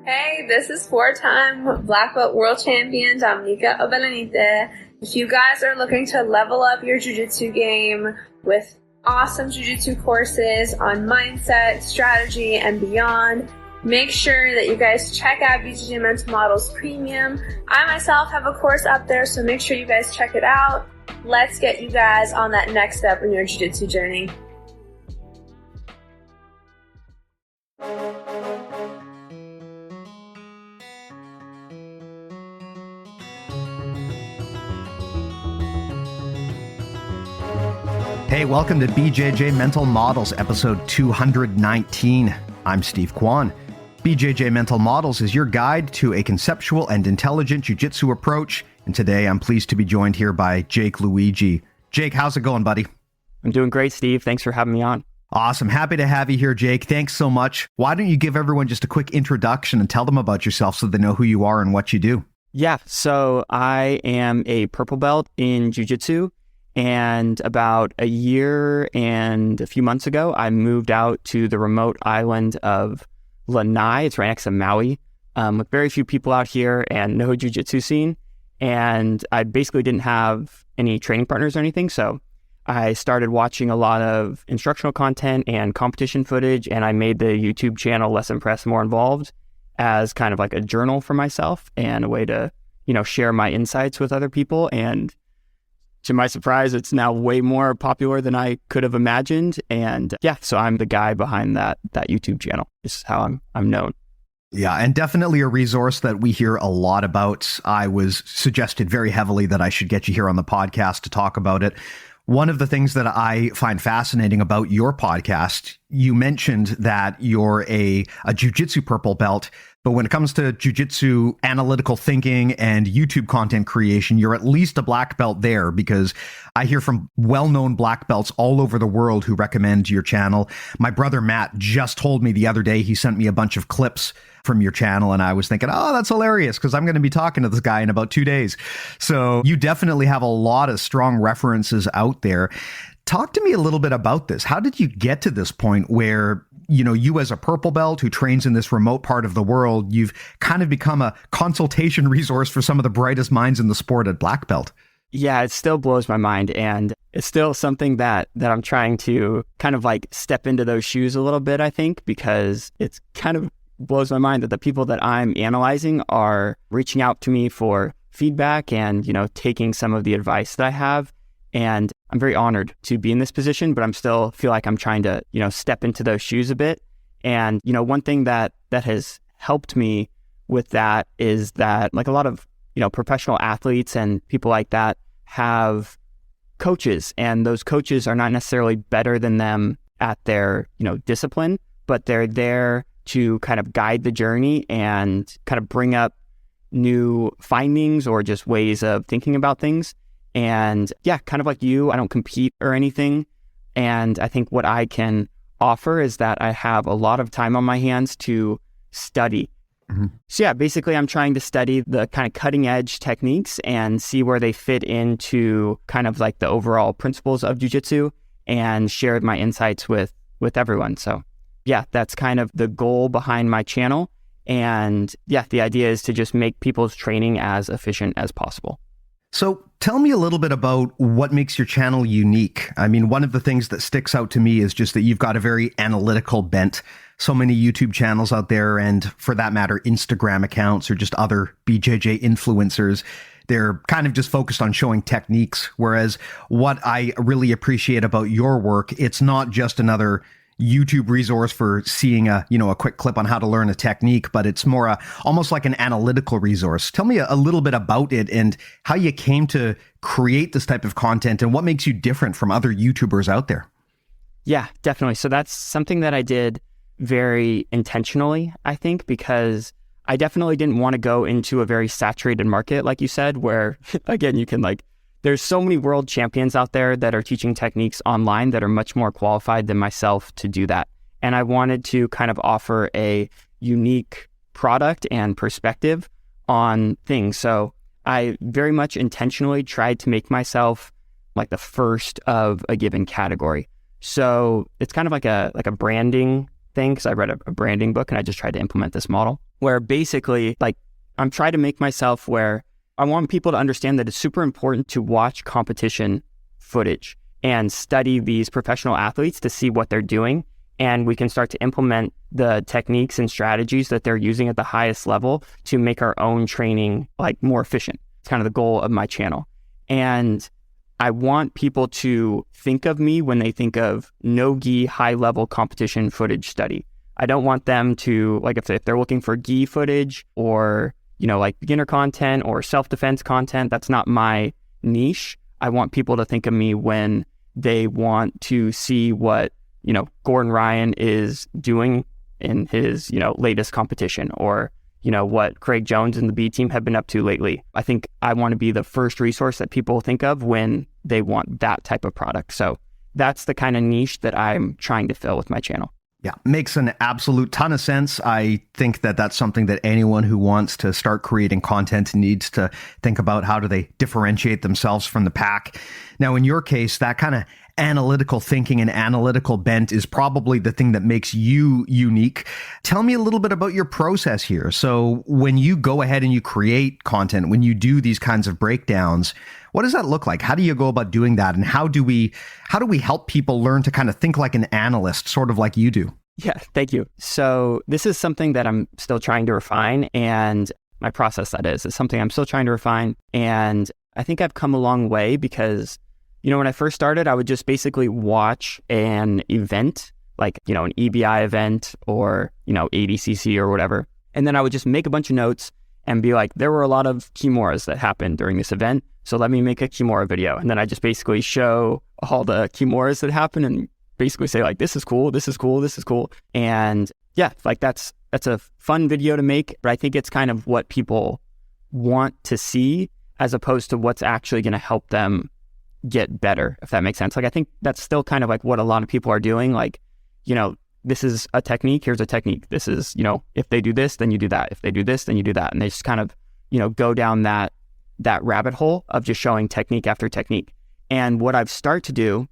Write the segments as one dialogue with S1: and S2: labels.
S1: Hey, this is four-time Black Belt World Champion Dominica Obelenite. If you guys are looking to level up your Jiu-Jitsu game with awesome Jiu-Jitsu courses on mindset, strategy, and beyond, make sure that you guys check out BJJ Mental Models Premium. I myself have a course up there, so make sure you guys check it out. Let's get you guys on that next step in your Jiu-Jitsu journey.
S2: Hey, welcome to BJJ Mental Models, episode 219. I'm Steve Kwan. BJJ Mental Models is your guide to a conceptual and intelligent jiu-jitsu approach, and today I'm pleased to be joined here by Jake Luigi. Jake, how's it going, buddy?
S3: I'm doing great, Steve. Thanks for having me on.
S2: Awesome. Happy to have you here, Jake. Thanks so much. Why don't you give everyone just a quick introduction and tell them about yourself so they know who you are and what you do?
S3: Yeah, so I am a purple belt in Jiu-Jitsu. And about a year and a few months ago, I moved out to the remote island of Lanai. It's right next to Maui, with very few people out here and no jiu-jitsu scene. And I basically didn't have any training partners or anything. So I started watching a lot of instructional content and competition footage. And I made the YouTube channel Less Impressed, More Involved as kind of like a journal for myself and a way to, share my insights with other people. And to my surprise, it's now way more popular than I could have imagined. And yeah, so I'm the guy behind that YouTube channel. This is how I'm known.
S2: Yeah, and definitely a resource that we hear a lot about. I was suggested very heavily that I should get you here on the podcast to talk about it. One of the things that I find fascinating about your podcast, you mentioned that you're a jiu-jitsu purple belt, but when it comes to jiu-jitsu analytical thinking and YouTube content creation, you're at least a black belt there, because I hear from well-known black belts all over the world who recommend your channel. My brother Matt just told me the other day, he sent me a bunch of clips from your channel, and I was thinking, oh, that's hilarious, because I'm going to be talking to this guy in about 2 days. So you definitely have a lot of strong references out there. Talk to me a little bit about this. How did you get to this point where, you as a purple belt who trains in this remote part of the world, you've kind of become a consultation resource for some of the brightest minds in the sport at black belt?
S3: Yeah, it still blows my mind. And it's still something that I'm trying to kind of like step into those shoes a little bit, I think, because it's kind of blows my mind that the people that I'm analyzing are reaching out to me for feedback and, taking some of the advice that I have. And I'm very honored to be in this position, but I'm still feel like I'm trying to, step into those shoes a bit. And, one thing that has helped me with that is that like a lot of, professional athletes and people like that have coaches, and those coaches are not necessarily better than them at their, discipline, but they're there to kind of guide the journey and kind of bring up new findings or just ways of thinking about things. And yeah, kind of like you, I don't compete or anything. And I think what I can offer is that I have a lot of time on my hands to study. Mm-hmm. So yeah, basically I'm trying to study the kind of cutting edge techniques and see where they fit into kind of like the overall principles of jiu-jitsu and share my insights with everyone. So yeah, that's kind of the goal behind my channel. And yeah, the idea is to just make people's training as efficient as possible.
S2: So tell me a little bit about what makes your channel unique. I mean, one of the things that sticks out to me is just that you've got a very analytical bent. So many YouTube channels out there, and for that matter, Instagram accounts or just other BJJ influencers, they're kind of just focused on showing techniques. Whereas what I really appreciate about your work, it's not just another YouTube resource for seeing a quick clip on how to learn a technique, but it's more almost like an analytical resource. Tell me a little bit about it and how you came to create this type of content and what makes you different from other YouTubers out there.
S3: Yeah, definitely. So that's something that I did very intentionally, I think, because I definitely didn't want to go into a very saturated market, like you said, where again, you can there's so many world champions out there that are teaching techniques online that are much more qualified than myself to do that. And I wanted to kind of offer a unique product and perspective on things. So I very much intentionally tried to make myself like the first of a given category. So it's kind of like a branding thing because I read a branding book and I just tried to implement this model where basically like I'm trying to make myself where I want people to understand that it's super important to watch competition footage and study these professional athletes to see what they're doing. And we can start to implement the techniques and strategies that they're using at the giest level to make our own training like more efficient. It's kind of the goal of my channel. And I want people to think of me when they think of no-gi high-level competition footage study. I don't want them to, like if they're looking for gi footage or, you know, like beginner content or self-defense content, that's not my niche. I want people to think of me when they want to see what, you know, Gordon Ryan is doing in his, you know, latest competition or, you know, what Craig Jones and the B team have been up to lately. I think I want to be the first resource that people think of when they want that type of product. So that's the kind of niche that I'm trying to fill with my channel.
S2: Yeah, makes an absolute ton of sense. I think that that's something that anyone who wants to start creating content needs to think about. How do they differentiate themselves from the pack? Now, in your case, that kind of analytical thinking and analytical bent is probably the thing that makes you unique. Tell me a little bit about your process here. So when you go ahead and you create content, when you do these kinds of breakdowns, what does that look like? How do you go about doing that? And how do we help people learn to kind of think like an analyst, sort of like you do?
S3: Yeah, thank you. So this is something that I'm still trying to refine, and my process, that is something I'm still trying to refine. And I think I've come a long way because, you know, when I first started, I would just basically watch an event, like, you know, an EBI event or, you know, ADCC or whatever. And then I would just make a bunch of notes and be like, there were a lot of Kimuras that happened during this event, so let me make a Kimura video. And then I just basically show all the Kimuras that happened and basically say like, this is cool, this is cool, this is cool. And yeah, like that's a fun video to make, but I think it's kind of what people want to see as opposed to what's actually going to help them get better, if that makes sense. Like, I think that's still kind of like what a lot of people are doing. Like, you know, this is a technique, here's a technique. This is, you know, if they do this, then you do that. If they do this, then you do that. And they just kind of, you know, go down that rabbit hole of just showing technique after technique. And what I've started to do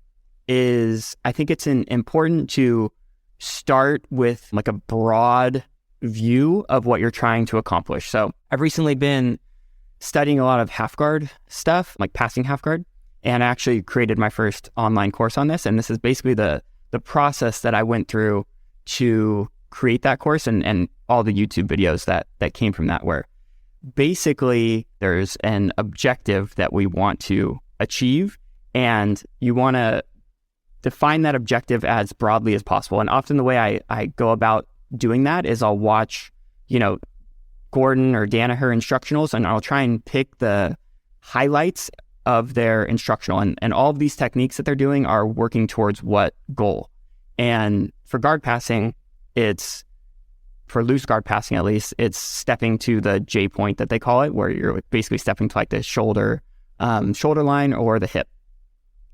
S3: is I think it's important to start with like a broad view of what you're trying to accomplish. So I've recently been studying a lot of half guard stuff, like passing half guard, and I actually created my first online course on this. And this is basically the process that I went through to create that course and all the YouTube videos that came from that, where basically there's an objective that we want to achieve, and you want to define that objective as broadly as possible. And often the way I go about doing that is I'll watch, you know, Gordon or Danaher instructionals, and I'll try and pick the highlights of their instructional. And all of these techniques that they're doing are working towards what goal? And for guard passing, for loose guard passing at least, it's stepping to the J point that they call it, where you're basically stepping to like the shoulder line or the hip.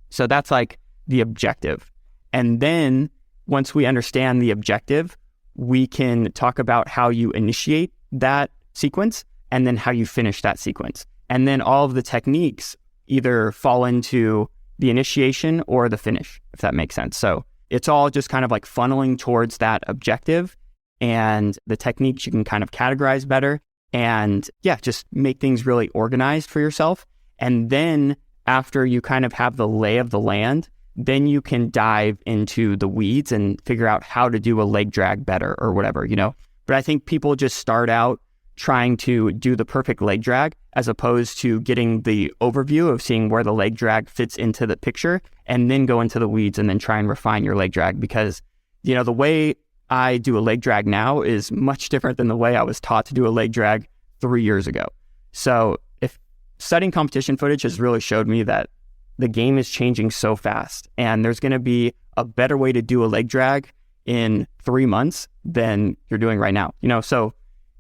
S3: So that's like the objective. And then once we understand the objective, we can talk about how you initiate that sequence and then how you finish that sequence. And then all of the techniques either fall into the initiation or the finish, if that makes sense. So it's all just kind of like funneling towards that objective, and the techniques you can kind of categorize better and yeah, just make things really organized for yourself. And then after you kind of have the lay of the land, then you can dive into the weeds and figure out how to do a leg drag better or whatever, you know. But I think people just start out trying to do the perfect leg drag as opposed to getting the overview of seeing where the leg drag fits into the picture, and then go into the weeds and then try and refine your leg drag. Because, you know, the way I do a leg drag now is much different than the way I was taught to do a leg drag 3 years ago. So if studying competition footage has really showed me that the game is changing so fast, and there's going to be a better way to do a leg drag in 3 months than you're doing right now. You know, so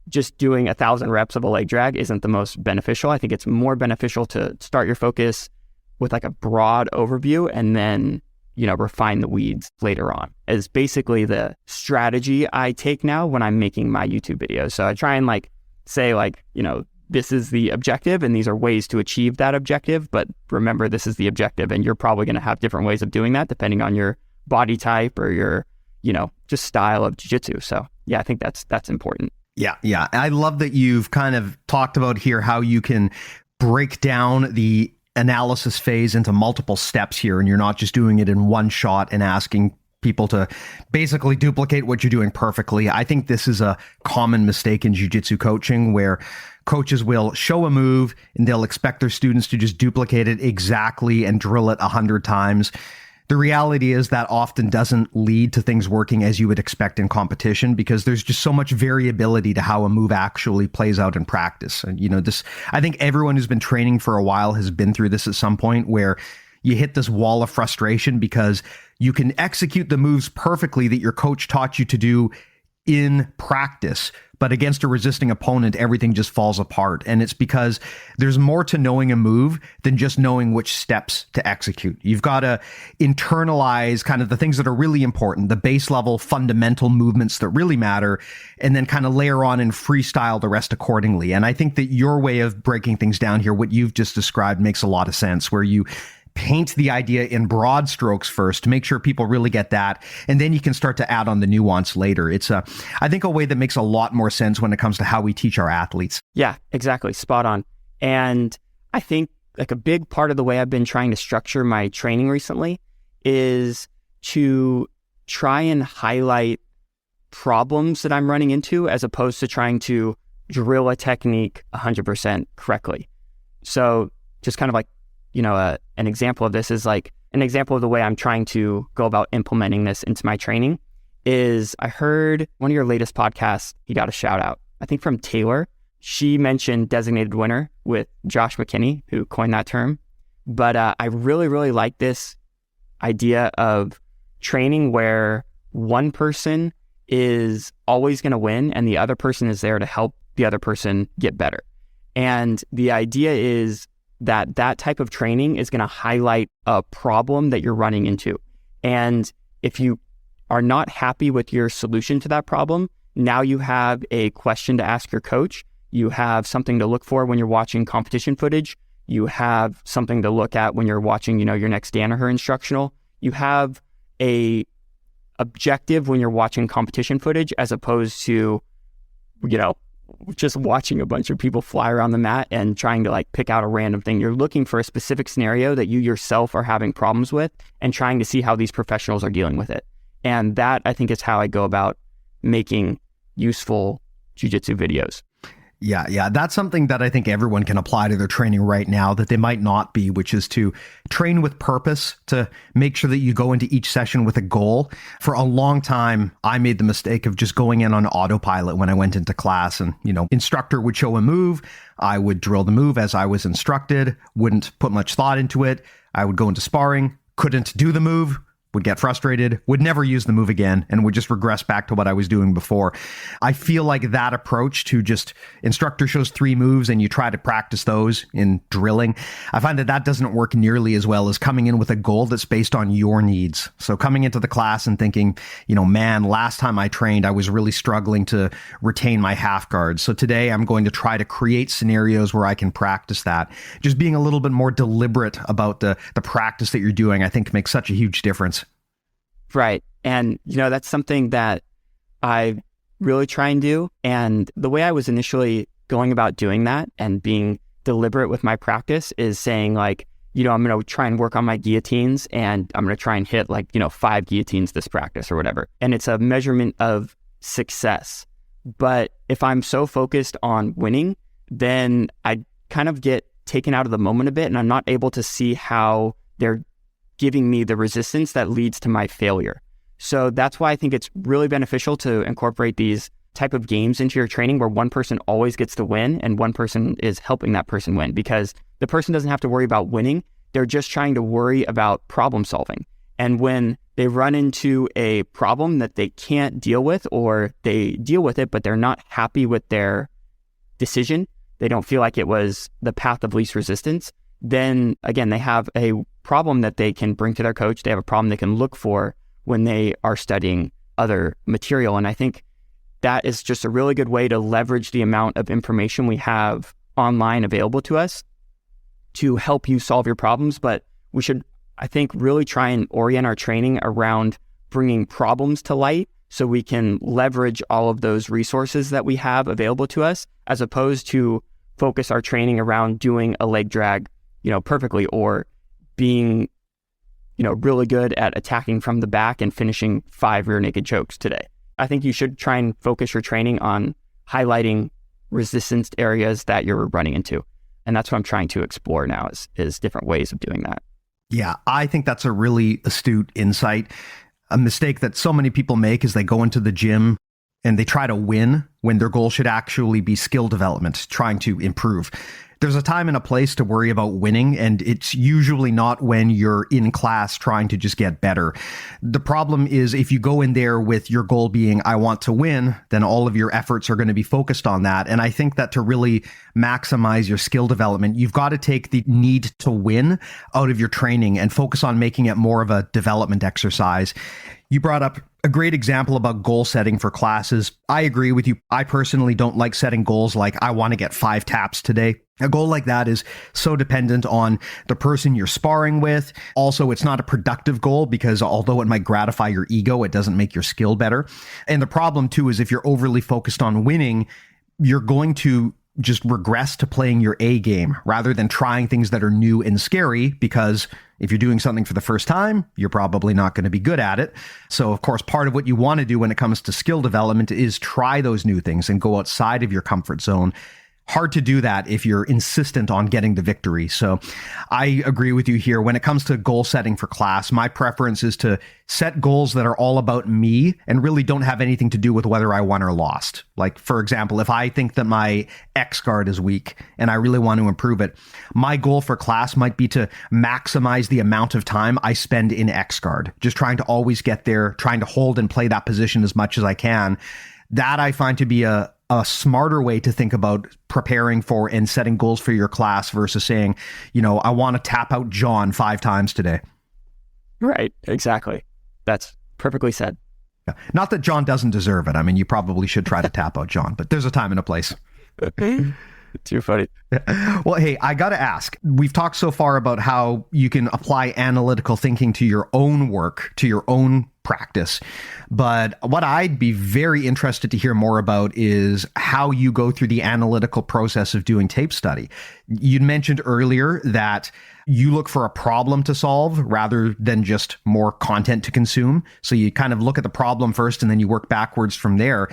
S3: just doing 1,000 reps of a leg drag isn't the most beneficial. I think it's more beneficial to start your focus with like a broad overview and then, you know, refine the weeds later on, is basically the strategy I take now when I'm making my YouTube videos. So I try and like say like, you know, this is the objective and these are ways to achieve that objective. But remember, this is the objective, and you're probably going to have different ways of doing that depending on your body type or your, just style of jiu-jitsu. So yeah, I think that's important.
S2: Yeah. I love that you've kind of talked about here how you can break down the analysis phase into multiple steps here, and you're not just doing it in one shot and asking people to basically duplicate what you're doing perfectly. I think this is a common mistake in jiu-jitsu coaching where coaches will show a move and they'll expect their students to just duplicate it exactly and drill it 100 times. The reality is that often doesn't lead to things working as you would expect in competition because there's just so much variability to how a move actually plays out in practice. And, I think everyone who's been training for a while has been through this at some point where you hit this wall of frustration because you can execute the moves perfectly that your coach taught you to do in practice, but against a resisting opponent, everything just falls apart. And it's because there's more to knowing a move than just knowing which steps to execute. You've got to internalize kind of the things that are really important, the base level fundamental movements that really matter, and then kind of layer on and freestyle the rest accordingly. And I think that your way of breaking things down here, what you've just described, makes a lot of sense, where you paint the idea in broad strokes first to make sure people really get that. And then you can start to add on the nuance later. It's I think a way that makes a lot more sense when it comes to how we teach our athletes.
S3: Yeah, exactly. Spot on. And I think like a big part of the way I've been trying to structure my training recently is to try and highlight problems that I'm running into as opposed to trying to drill a technique 100% correctly. So just kind of like, an example of this is like an example of the way I'm trying to go about implementing this into my training is I heard one of your latest podcasts, you got a shout out, I think from Taylor. She mentioned designated winner with Josh McKinney, who coined that term. But I really, really like this idea of training where one person is always going to win and the other person is there to help the other person get better. And the idea is that type of training is going to highlight a problem that you're running into. And if you are not happy with your solution to that problem, now you have a question to ask your coach. You have something to look for when you're watching competition footage. You have something to look at when you're watching, your next Danaher instructional. You have a objective when you're watching competition footage as opposed to, just watching a bunch of people fly around the mat and trying to like pick out a random thing. You're looking for a specific scenario that you yourself are having problems with and trying to see how these professionals are dealing with it. And that, I think, is how I go about making useful jiu-jitsu videos.
S2: Yeah. That's something that I think everyone can apply to their training right now that they might not be, which is to train with purpose, to make sure that you go into each session with a goal. For a long time, I made the mistake of just going in on autopilot when I went into class and, instructor would show a move. I would drill the move as I was instructed, wouldn't put much thought into it. I would go into sparring, couldn't do the move, would get frustrated, would never use the move again, and would just regress back to what I was doing before. I feel like that approach to just instructor shows 3 moves and you try to practice those in drilling, I find that doesn't work nearly as well as coming in with a goal that's based on your needs. So coming into the class and thinking, man, last time I trained, I was really struggling to retain my half guard. So today I'm going to try to create scenarios where I can practice that. Just being a little bit more deliberate about the practice that you're doing, I think makes such a huge difference.
S3: Right. And, that's something that I really try and do. And the way I was initially going about doing that and being deliberate with my practice is saying like, I'm going to try and work on my guillotines and I'm going to try and hit 5 guillotines this practice or whatever. And it's a measurement of success. But if I'm so focused on winning, then I kind of get taken out of the moment a bit and I'm not able to see how they're giving me the resistance that leads to my failure. So that's why I think it's really beneficial to incorporate these type of games into your training where one person always gets to win and one person is helping that person win, because the person doesn't have to worry about winning. They're just trying to worry about problem solving. And when they run into a problem that they can't deal with, or they deal with it, but they're not happy with their decision, they don't feel like it was the path of least resistance, then again, they have a problem that they can bring to their coach. They have a problem they can look for when they are studying other material. And I think that is just a really good way to leverage the amount of information we have online available to us to help you solve your problems. But we should, I think, really try and orient our training around bringing problems to light so we can leverage all of those resources that we have available to us, as opposed to focus our training around doing a leg drag, perfectly, or being, really good at attacking from the back and finishing 5 rear naked chokes today. I think you should try and focus your training on highlighting resistance areas that you're running into. And that's what I'm trying to explore now is different ways of doing that.
S2: Yeah, I think that's a really astute insight. A mistake that so many people make is they go into the gym and they try to win when their goal should actually be skill development, trying to improve. There's a time and a place to worry about winning, and it's usually not when you're in class trying to just get better. The problem is if you go in there with your goal being, I want to win, then all of your efforts are going to be focused on that. And I think that to really maximize your skill development, you've got to take the need to win out of your training and focus on making it more of a development exercise. You brought up a great example about goal setting for classes. I agree with you. I personally don't like setting goals like I want to get 5 taps today. A goal like that is so dependent on the person you're sparring with. Also, it's not a productive goal because although it might gratify your ego, it doesn't make your skill better. And the problem too is if you're overly focused on winning, you're going to just regress to playing your A game rather than trying things that are new and scary, because if you're doing something for the first time, you're probably not going to be good at it. So, of course, part of what you want to do when it comes to skill development is try those new things and go outside of your comfort zone. Hard to do that if you're insistent on getting the victory. So I agree with you here. When it comes to goal setting for class, my preference is to set goals that are all about me and really don't have anything to do with whether I won or lost. Like, for example, if I think that my X guard is weak and I really want to improve it, my goal for class might be to maximize the amount of time I spend in X guard, just trying to always get there, trying to hold and play that position as much as I can. That I find to be a smarter way to think about preparing for and setting goals for your class versus saying, I want to tap out John 5 times today.
S3: Right. Exactly. That's perfectly said.
S2: Yeah. Not that John doesn't deserve it. I mean, you probably should try to tap out John, but there's a time and a place.
S3: Too funny.
S2: Well, hey, I got to ask, we've talked so far about how you can apply analytical thinking to your own work, to your own practice. But what I'd be very interested to hear more about is how you go through the analytical process of doing tape study. You mentioned earlier that you look for a problem to solve rather than just more content to consume. So you kind of look at the problem first and then you work backwards from there.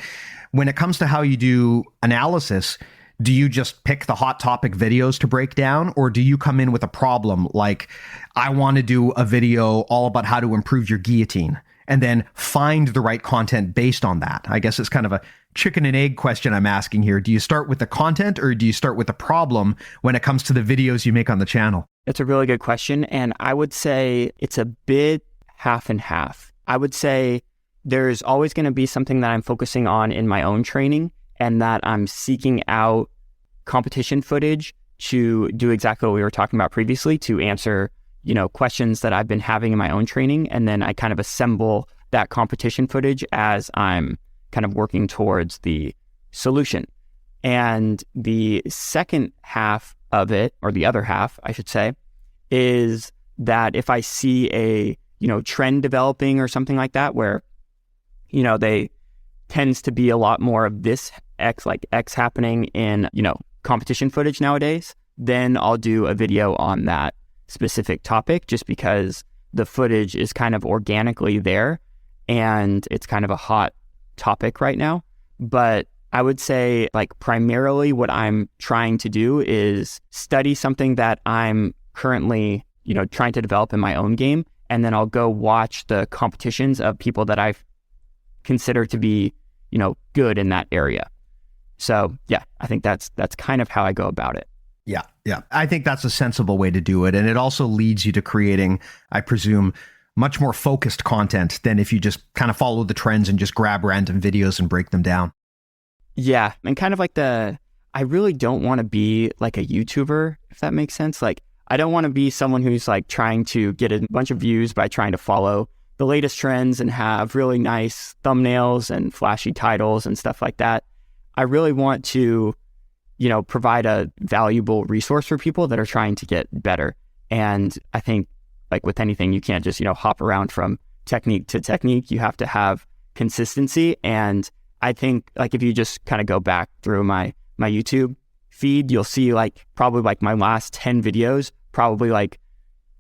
S2: When it comes to how you do analysis, do you just pick the hot topic videos to break down, or do you come in with a problem like, I want to do a video all about how to improve your guillotine, and then find the right content based on that? I guess it's kind of a chicken and egg question I'm asking here. Do you start with the content or do you start with the problem when it comes to the videos you make on the channel?
S3: It's a really good question. And I would say it's a bit half and half. I would say there's always going to be something that I'm focusing on in my own training, and that I'm seeking out competition footage to do exactly what we were talking about previously, to answer, questions that I've been having in my own training. And then I kind of assemble that competition footage as I'm kind of working towards the solution. And the second half of it, or the other half, I should say, is that if I see a, trend developing or something like that, where, they tends to be a lot more of this X happening in, competition footage nowadays, then I'll do a video on that specific topic, just because the footage is kind of organically there and it's kind of a hot topic right now. But I would say primarily what I'm trying to do is study something that I'm currently, trying to develop in my own game. And then I'll go watch the competitions of people that I consider to be, good in that area. So yeah, I think that's kind of how I go about it.
S2: Yeah. I think that's a sensible way to do it. And it also leads you to creating, I presume, much more focused content than if you just kind of follow the trends and just grab random videos and break them down.
S3: Yeah. And kind of I really don't want to be like a YouTuber, if that makes sense. I don't want to be someone who's trying to get a bunch of views by trying to follow the latest trends and have really nice thumbnails and flashy titles and stuff like that. I really want to, provide a valuable resource for people that are trying to get better. And I think with anything, you can't just, hop around from technique to technique. You have to have consistency. And I think like if you just kind of go back through my YouTube feed, you'll see like probably like my last 10 videos, probably like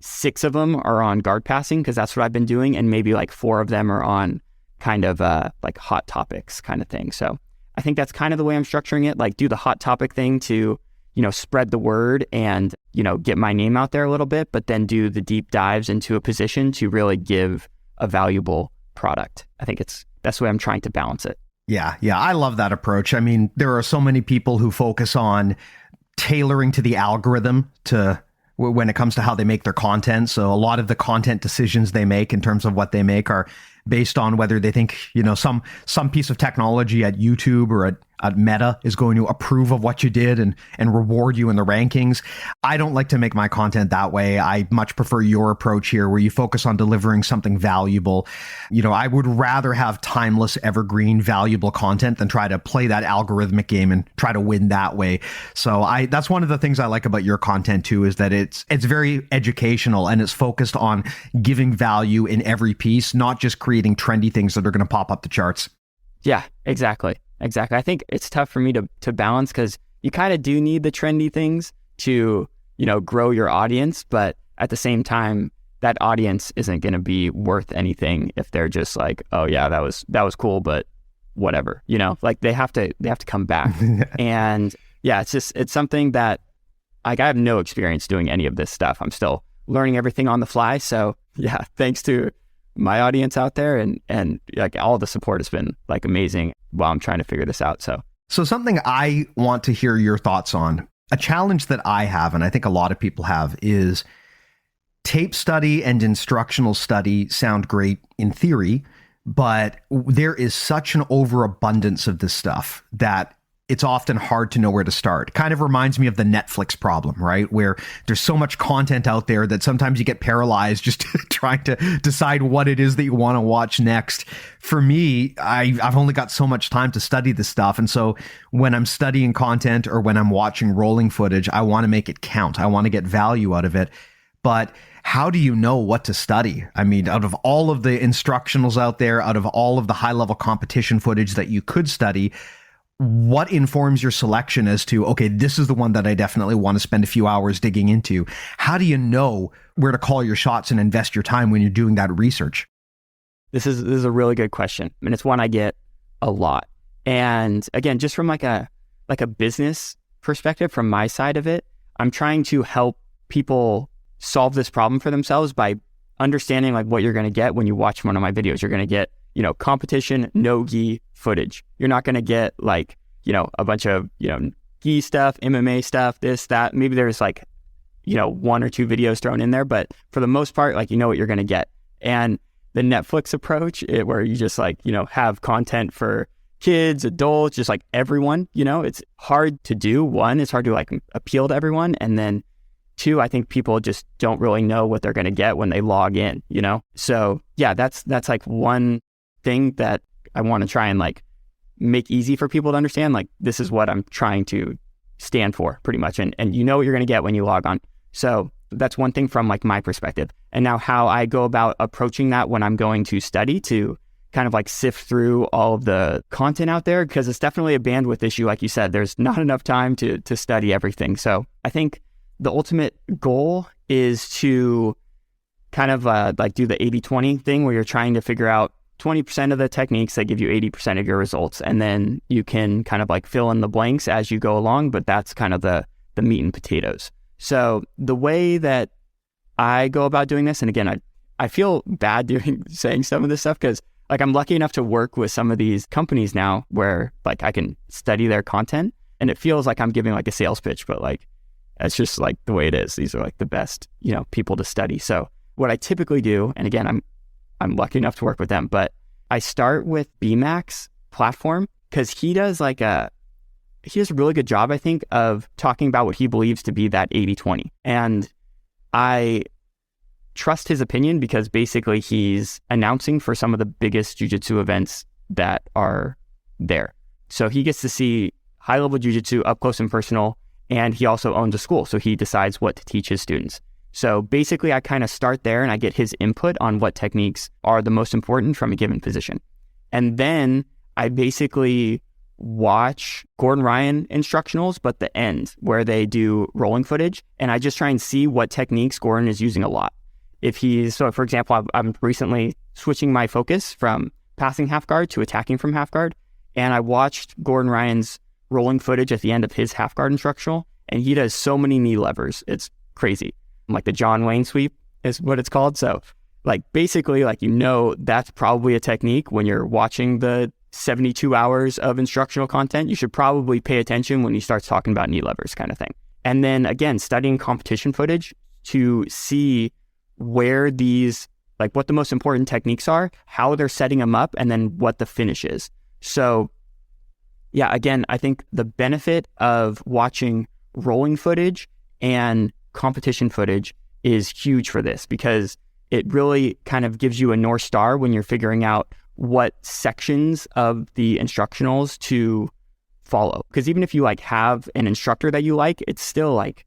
S3: 6 of them are on guard passing because that's what I've been doing. And maybe like 4 of them are on kind of like hot topics kind of thing. So I think that's kind of the way I'm structuring it, like do the hot topic thing to, spread the word and, get my name out there a little bit, but then do the deep dives into a position to really give a valuable product. I think that's the way I'm trying to balance it.
S2: Yeah, I love that approach. I mean, there are so many people who focus on tailoring to the algorithm when it comes to how they make their content. So a lot of the content decisions they make in terms of what they make are based on whether they think, some piece of technology at YouTube or at Meta is going to approve of what you did and reward you in the rankings. I don't like to make my content that way. I much prefer your approach here where you focus on delivering something valuable. I would rather have timeless, evergreen, valuable content than try to play that algorithmic game and try to win that way. So that's one of the things I like about your content too, is that it's very educational and it's focused on giving value in every piece, not just creating trendy things that are going to pop up the charts.
S3: Yeah, exactly. I think it's tough for me to balance because you kind of do need the trendy things to, grow your audience. But at the same time, that audience isn't going to be worth anything if they're just like, oh yeah, that was cool, but whatever, like they have to come back. And yeah, it's something that like I have no experience doing any of this stuff. I'm still learning everything on the fly. So yeah, thanks to my audience out there and like all the support has been like amazing while I'm trying to figure this out. So
S2: something I want to hear your thoughts on, a challenge that I have, and I think a lot of people have, is tape study and instructional study sound great in theory, but there is such an overabundance of this stuff that it's often hard to know where to start. Kind of reminds me of the Netflix problem, right? Where there's so much content out there that sometimes you get paralyzed just trying to decide what it is that you want to watch next. For me, I've only got so much time to study this stuff. And so when I'm studying content or when I'm watching rolling footage, I want to make it count. I want to get value out of it. But how do you know what to study? I mean, out of all of the instructionals out there, out of all of the high-level competition footage that you could study, what informs your selection as to, okay, this is the one that I definitely want to spend a few hours digging into? How do you know where to call your shots and invest your time when you're doing that research?
S3: This is a really good question. And it's one I get a lot. And again, just from like a business perspective, from my side of it, I'm trying to help people solve this problem for themselves by understanding like what you're going to get when you watch one of my videos. You're going to get competition, no-gi footage. You're not going to get like, a bunch of, gi stuff, MMA stuff, this, that. Maybe there's like, 1 or 2 videos thrown in there, but for the most part, like, what you're going to get. And the Netflix approach, where you just like, have content for kids, adults, just like everyone, it's hard to do. 1, it's hard to like appeal to everyone. And then 2, I think people just don't really know what they're going to get when they log in, So yeah, that's like one thing that I want to try and like make easy for people to understand. Like, this is what I'm trying to stand for pretty much. And what you're going to get when you log on. So that's one thing from like my perspective. And now how I go about approaching that when I'm going to study, to kind of like sift through all of the content out there, because it's definitely a bandwidth issue. Like you said, there's not enough time to study everything. So I think the ultimate goal is to kind of like do the 80-20 thing, where you're trying to figure out 20% of the techniques that give you 80% of your results. And then you can kind of like fill in the blanks as you go along, but that's kind of the meat and potatoes. So the way that I go about doing this, and again, I feel bad saying some of this stuff, because like I'm lucky enough to work with some of these companies now where like I can study their content, and it feels like I'm giving like a sales pitch, but like it's just like the way it is. These are like the best, people to study. So what I typically do, and again, I'm lucky enough to work with them, but I start with BMAX platform, because he does a really good job, I think, of talking about what he believes to be that 80-20. And I trust his opinion because basically he's announcing for some of the biggest jiu-jitsu events that are there. So he gets to see high-level jiu-jitsu up close and personal, and he also owns a school, so he decides what to teach his students. So basically, I kind of start there and I get his input on what techniques are the most important from a given position. And then I basically watch Gordon Ryan instructionals, but the end where they do rolling footage. And I just try and see what techniques Gordon is using a lot. So for example, I'm recently switching my focus from passing half guard to attacking from half guard. And I watched Gordon Ryan's rolling footage at the end of his half guard instructional. And he does so many knee levers. It's crazy. Like the John Wayne sweep is what it's called. So like basically like, that's probably a technique when you're watching the 72 hours of instructional content. You should probably pay attention when he starts talking about knee levers kind of thing. And then again, studying competition footage to see where these, like what the most important techniques are, how they're setting them up, and then what the finish is. So yeah, again, I think the benefit of watching rolling footage and competition footage is huge for this, because it really kind of gives you a North Star when you're figuring out what sections of the instructionals to follow. Because even if you like have an instructor that you like, it's still like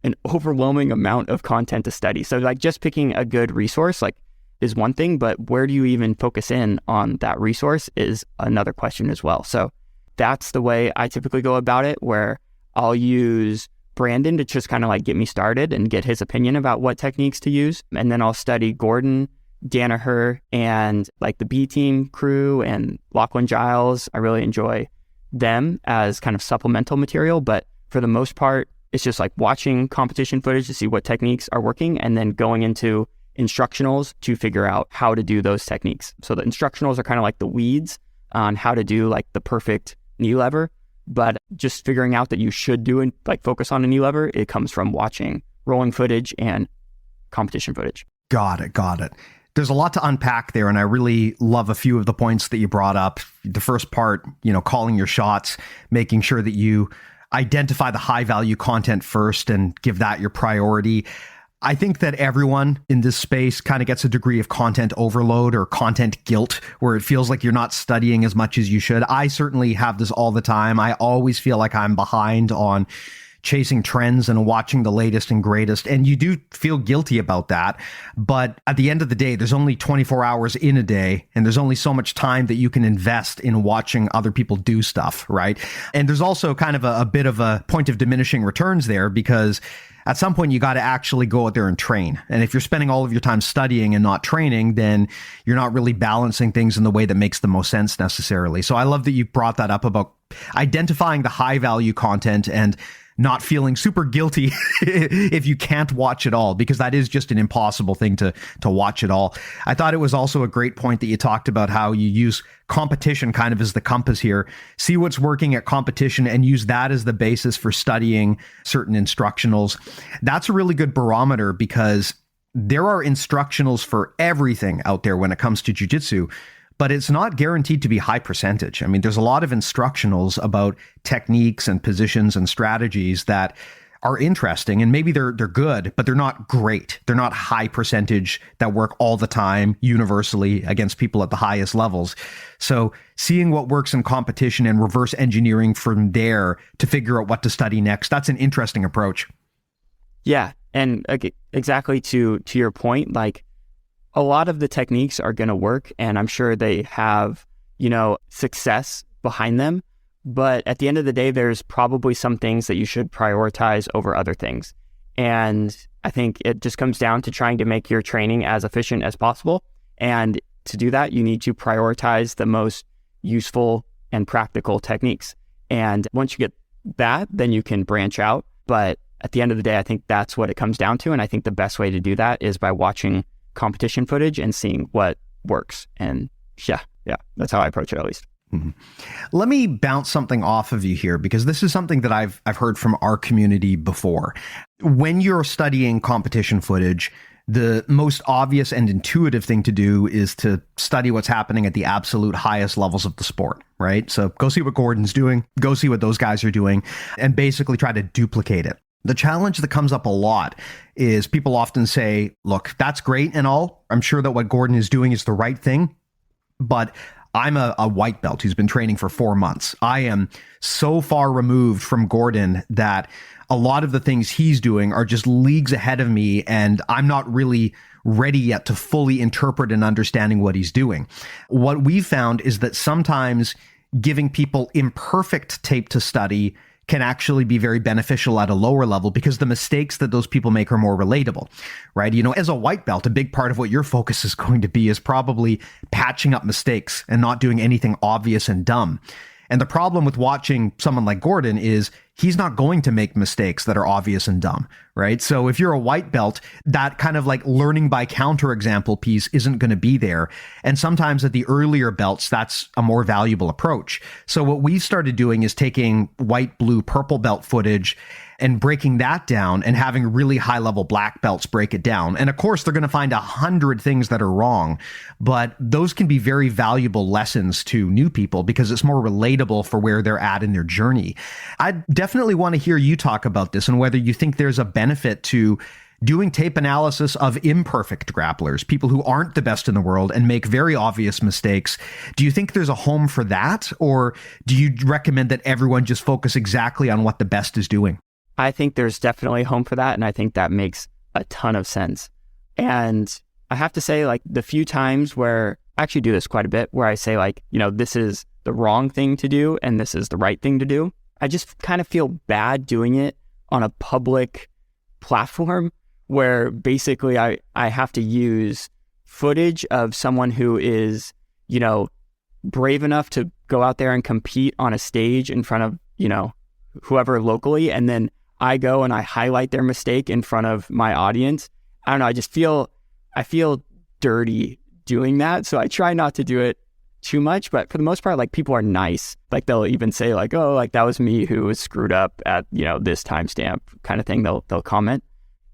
S3: an overwhelming amount of content to study. So like just picking a good resource like is one thing, but where do you even focus in on that resource is another question as well. So that's the way I typically go about it, where I'll use Brandon to just kind of like get me started and get his opinion about what techniques to use. And then I'll study Gordon, Danaher, and like the B team crew and Lachlan Giles. I really enjoy them as kind of supplemental material, but for the most part, it's just like watching competition footage to see what techniques are working and then going into instructionals to figure out how to do those techniques. So the instructionals are kind of like the weeds on how to do like the perfect knee lever, but just figuring out that you should do and like focus on a knee lever, it comes from watching rolling footage and competition footage.
S2: Got it. There's a lot to unpack there, and I really love a few of the points that you brought up. The first part, calling your shots, making sure that you identify the high value content first and give that your priority. I think that everyone in this space kind of gets a degree of content overload or content guilt, where it feels like you're not studying as much as you should. I certainly have this all the time. I always feel like I'm behind on chasing trends and watching the latest and greatest. And you do feel guilty about that. But at the end of the day, there's only 24 hours in a day, and there's only so much time that you can invest in watching other people do stuff, right? And there's also kind of a bit of a point of diminishing returns there, because at some point you got to actually go out there and train. And if you're spending all of your time studying and not training, then you're not really balancing things in the way that makes the most sense necessarily. So I love that you brought that up about identifying the high value content and not feeling super guilty if you can't watch it all, because that is just an impossible thing to watch it all. I thought it was also a great point that you talked about how you use competition kind of as the compass here. See what's working at competition and use that as the basis for studying certain instructionals. That's a really good barometer, because there are instructionals for everything out there when it comes to jiu-jitsu, but it's not guaranteed to be high percentage. I mean, there's a lot of instructionals about techniques and positions and strategies that are interesting, and maybe they're good, but they're not great. They're not high percentage that work all the time universally against people at the highest levels. So seeing what works in competition and reverse engineering from there to figure out what to study next, that's an interesting approach.
S3: Yeah, and exactly to your point, like, a lot of the techniques are going to work, and I'm sure they have, success behind them. But at the end of the day, there's probably some things that you should prioritize over other things. And I think it just comes down to trying to make your training as efficient as possible. And to do that, you need to prioritize the most useful and practical techniques. And once you get that, then you can branch out. But at the end of the day, I think that's what it comes down to. And I think the best way to do that is by watching competition footage and seeing what works. And yeah, that's how I approach it, at least.
S2: Mm-hmm. Let me bounce something off of you here, because this is something that I've heard from our community before. When you're studying competition footage, the most obvious and intuitive thing to do is to study what's happening at the absolute highest levels of the sport, right? So go see what Gordon's doing, go see what those guys are doing, and basically try to duplicate it. The challenge that comes up a lot is people often say, look, that's great and all. I'm sure that what Gordon is doing is the right thing, but I'm a white belt who's been training for 4 months. I am so far removed from Gordon that a lot of the things he's doing are just leagues ahead of me, and I'm not really ready yet to fully interpret and understanding what he's doing. What we've found is that sometimes giving people imperfect tape to study can actually be very beneficial at a lower level because the mistakes that those people make are more relatable, right? You know, as a white belt, a big part of what your focus is going to be is probably patching up mistakes and not doing anything obvious and dumb. And the problem with watching someone like Gordon is he's not going to make mistakes that are obvious and dumb, right? So if you're a white belt, that kind of like learning by counterexample piece isn't going to be there. And sometimes at the earlier belts, that's a more valuable approach. So what we've started doing is taking white, blue, purple belt footage and breaking that down and having really high level black belts break it down. And of course, they're going to find 100 things that are wrong, but those can be very valuable lessons to new people because it's more relatable for where they're at in their journey. I definitely want to hear you talk about this and whether you think there's a benefit to doing tape analysis of imperfect grapplers, people who aren't the best in the world and make very obvious mistakes. Do you think there's a home for that? Or do you recommend that everyone just focus exactly on what the best is doing?
S3: I think there's definitely a home for that. And I think that makes a ton of sense. And I have to say, like, the few times where I actually do this quite a bit, where I say, like, you know, this is the wrong thing to do and this is the right thing to do, I just kind of feel bad doing it on a public platform where basically I have to use footage of someone who is, you know, brave enough to go out there and compete on a stage in front of, you know, whoever locally, and then I go and I highlight their mistake in front of my audience. I don't know, I feel dirty doing that. So I try not to do it too much, but for the most part, like, people are nice. Like, they'll even say, like, oh, like, that was me who was screwed up at, you know, this timestamp kind of thing. They'll comment.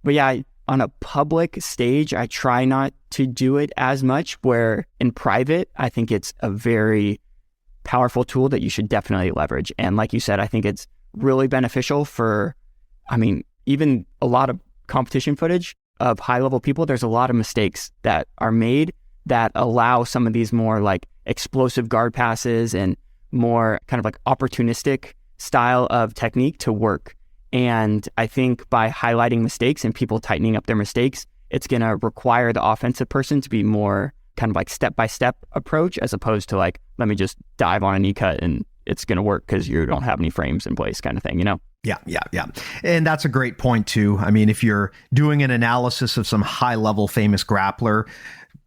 S3: But yeah, on a public stage, I try not to do it as much, where in private, I think it's a very powerful tool that you should definitely leverage. And like you said, I think it's really beneficial for, I mean, even a lot of competition footage of high level people, there's a lot of mistakes that are made that allow some of these more like explosive guard passes and more kind of like opportunistic style of technique to work. And I think by highlighting mistakes and people tightening up their mistakes, it's going to require the offensive person to be more kind of like step-by-step approach, as opposed to like, let me just dive on a knee cut and it's going to work because you don't have any frames in place kind of thing, you know?
S2: Yeah. And that's a great point too. I mean, if you're doing an analysis of some high level famous grappler,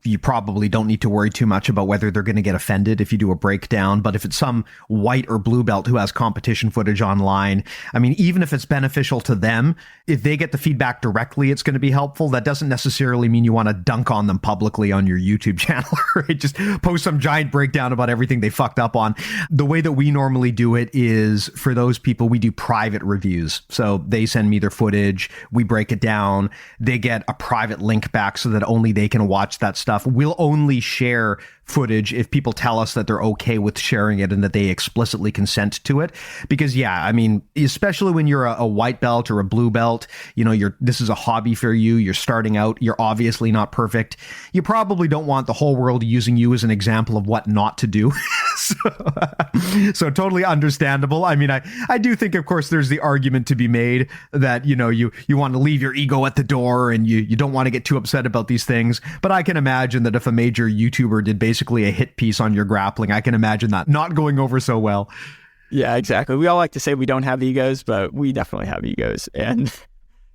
S2: you probably don't need to worry too much about whether they're going to get offended if you do a breakdown. But if it's some white or blue belt who has competition footage online, I mean, even if it's beneficial to them, if they get the feedback directly, it's going to be helpful. That doesn't necessarily mean you want to dunk on them publicly on your YouTube channel, right? Just post some giant breakdown about everything they fucked up on. The way that we normally do it is, for those people, we do private reviews. So they send me their footage, we break it down, they get a private link back so that only they can watch that stuff. We'll only share footage if people tell us that they're okay with sharing it and that they explicitly consent to it. Because yeah, I mean, especially when you're a white belt or a blue belt, you know, this is a hobby for you, you're starting out, you're obviously not perfect. You probably don't want the whole world using you as an example of what not to do. So totally understandable. I mean, I do think, of course, there's the argument to be made that, you know, you want to leave your ego at the door and you don't want to get too upset about these things. But I can imagine that if a major YouTuber did basically a hit piece on your grappling, I can imagine that not going over so well.
S3: Yeah, exactly. We all like to say we don't have egos, but we definitely have egos. And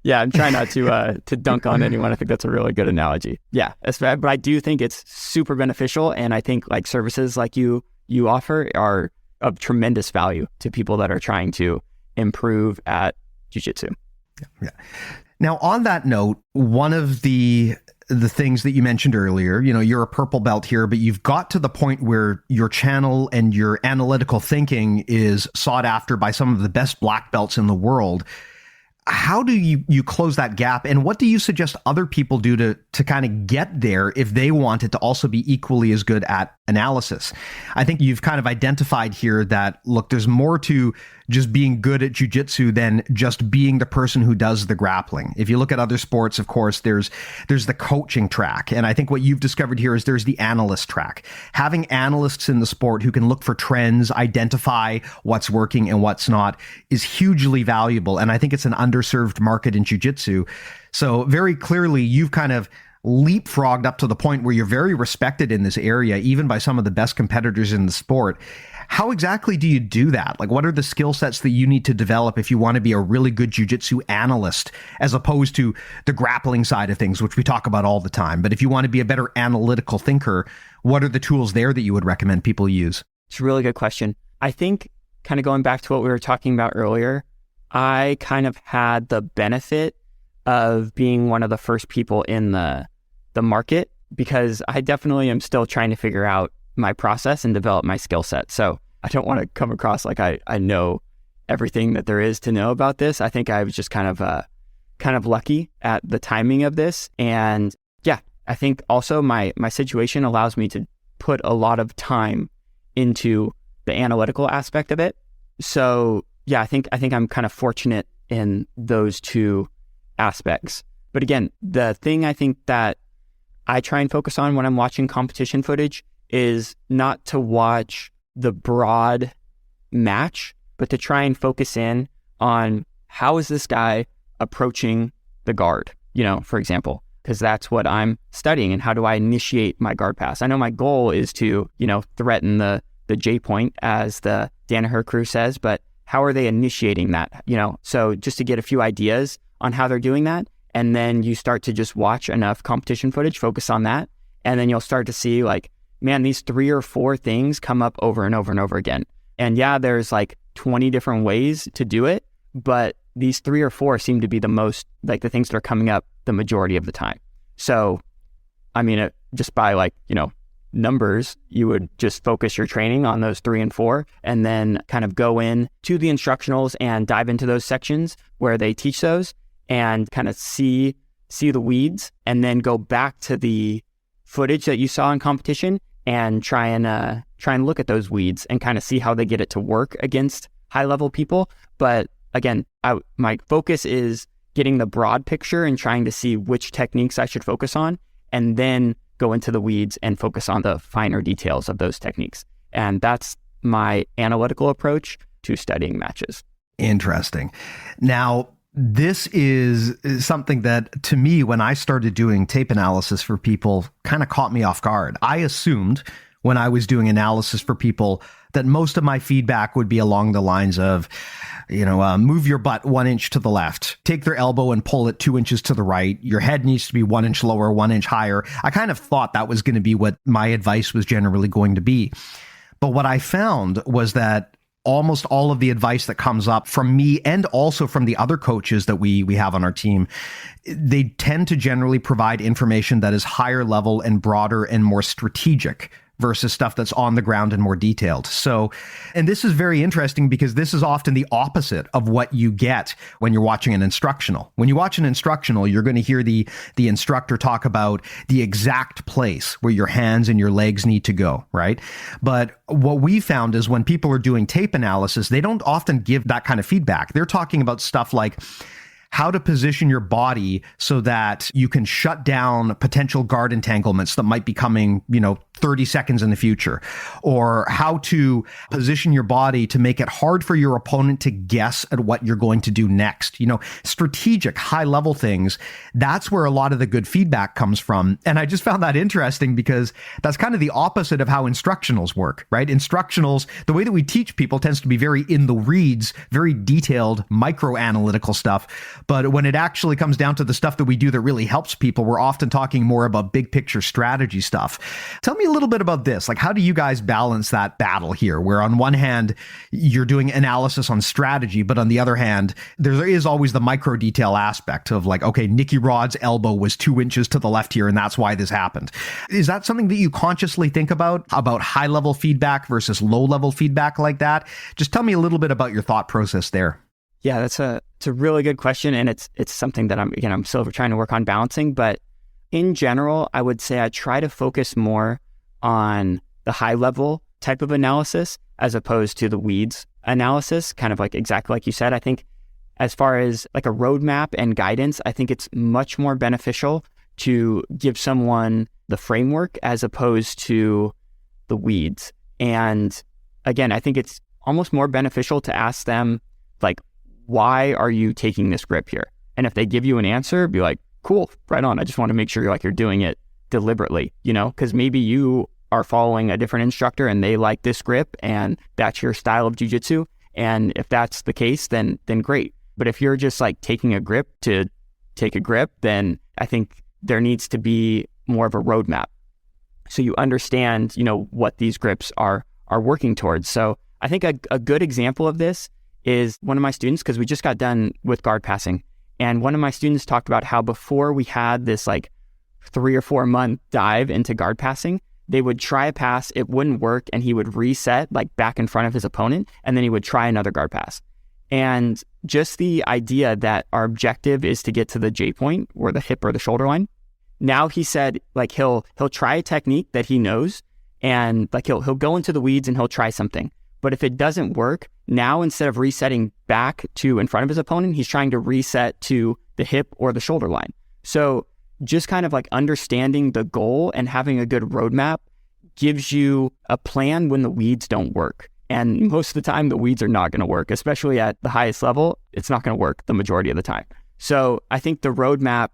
S3: yeah, I'm trying not to dunk on anyone. I think that's a really good analogy. Yeah, but I do think it's super beneficial. And I think like services like you offer are of tremendous value to people that are trying to improve at jiu-jitsu.
S2: Yeah. Now, on that note, one of the things that you mentioned earlier, you know, you're a purple belt here, but you've got to the point where your channel and your analytical thinking is sought after by some of the best black belts in the world. How do you close that gap? And what do you suggest other people do to kind of get there if they wanted to also be equally as good at analysis. I think you've kind of identified here that, look, there's more to just being good at jiu-jitsu than just being the person who does the grappling. If you look at other sports, of course, there's the coaching track. And I think what you've discovered here is there's the analyst track. Having analysts in the sport who can look for trends, identify what's working and what's not is hugely valuable. And I think it's an underserved market in jiu-jitsu. So very clearly, you've kind of leapfrogged up to the point where you're very respected in this area, even by some of the best competitors in the sport. How exactly do you do that? Like, what are the skill sets that you need to develop if you want to be a really good jiu-jitsu analyst, as opposed to the grappling side of things, which we talk about all the time? But if you want to be a better analytical thinker, what are the tools there that you would recommend people use?
S3: It's a really good question. I think, kind of going back to what we were talking about earlier, I kind of had the benefit of being one of the first people in the market, because I definitely am still trying to figure out my process and develop my skill set. So I don't want to come across like I know everything that there is to know about this. I think I was just kind of lucky at the timing of this. And yeah, I think also my situation allows me to put a lot of time into the analytical aspect of it. So yeah, I think I'm kind of fortunate in those two aspects. But again, the thing I think that I try and focus on when I'm watching competition footage is not to watch the broad match, but to try and focus in on how is this guy approaching the guard, for example, because that's what I'm studying. And how do I initiate my guard pass? I know my goal is to, threaten the J point, as the Danaher crew says, but how are they initiating that? So just to get a few ideas on how they're doing that. And then you start to just watch enough competition footage, focus on that. And then you'll start to see like, man, these 3 or 4 things come up over and over and over again. And yeah, there's like 20 different ways to do it, but these 3 or 4 seem to be the most, like the things that are coming up the majority of the time. So, I mean, just by numbers, you would just focus your training on those 3 and 4, and then kind of go in to the instructionals and dive into those sections where they teach those, and kind of see the weeds, and then go back to the footage that you saw in competition and try and look at those weeds and kind of see how they get it to work against high level people. But again, my focus is getting the broad picture and trying to see which techniques I should focus on, and then go into the weeds and focus on the finer details of those techniques. And that's my analytical approach to studying matches.
S2: Interesting. Now, this is something that, to me, when I started doing tape analysis for people, kind of caught me off guard. I assumed when I was doing analysis for people that most of my feedback would be along the lines of, move your butt 1 inch to the left, take their elbow and pull it 2 inches to the right. Your head needs to be 1 inch lower, 1 inch higher. I kind of thought that was going to be what my advice was generally going to be. But what I found was that almost all of the advice that comes up from me, and also from the other coaches that we have on our team, they tend to generally provide information that is higher level and broader and more strategic, versus stuff that's on the ground and more detailed. So, and this is very interesting because this is often the opposite of what you get when you're watching an instructional. When you watch an instructional, you're going to hear the instructor talk about the exact place where your hands and your legs need to go, right? But what we found is when people are doing tape analysis, they don't often give that kind of feedback. They're talking about stuff like how to position your body so that you can shut down potential guard entanglements that might be coming, 30 seconds in the future, or how to position your body to make it hard for your opponent to guess at what you're going to do next. Strategic, high level things. That's where a lot of the good feedback comes from. And I just found that interesting because that's kind of the opposite of how instructionals work, right? Instructionals, the way that we teach people tends to be very in the weeds, very detailed, micro analytical stuff. But when it actually comes down to the stuff that we do that really helps people, we're often talking more about big picture strategy stuff. Tell me a little bit about this. Like, how do you guys balance that battle here, where on one hand, you're doing analysis on strategy, but on the other hand, there is always the micro detail aspect of like, okay, Nicky Rod's elbow was 2 inches to the left here, and that's why this happened. Is that something that you consciously think about high level feedback versus low level feedback like that? Just tell me a little bit about your thought process there.
S3: Yeah, it's a really good question, and it's something that I'm still trying to work on balancing. But in general, I would say I try to focus more on the high level type of analysis as opposed to the weeds analysis, kind of like exactly like you said. I think as far as like a roadmap and guidance, I think it's much more beneficial to give someone the framework as opposed to the weeds. And again, I think it's almost more beneficial to ask them, like, why are you taking this grip here? And if they give you an answer, be like, cool, right on. I just want to make sure you're doing it deliberately, because maybe you are following a different instructor and they like this grip and that's your style of jiu-jitsu. And if that's the case, then great. But if you're just like taking a grip to take a grip, then I think there needs to be more of a roadmap. So you understand, what these grips are working towards. So I think a good example of this is one of my students, because we just got done with guard passing. And one of my students talked about how before we had this like 3 or 4 month dive into guard passing, they would try a pass, it wouldn't work, and he would reset like back in front of his opponent, and then he would try another guard pass. And just the idea that our objective is to get to the J point or the hip or the shoulder line. Now he said like he'll try a technique that he knows, and like he'll go into the weeds and he'll try something. But if it doesn't work, now instead of resetting back to in front of his opponent, he's trying to reset to the hip or the shoulder line. So just kind of like understanding the goal and having a good roadmap gives you a plan when the weeds don't work. And most of the time, the weeds are not going to work, especially at the highest level. It's not going to work the majority of the time. So I think the roadmap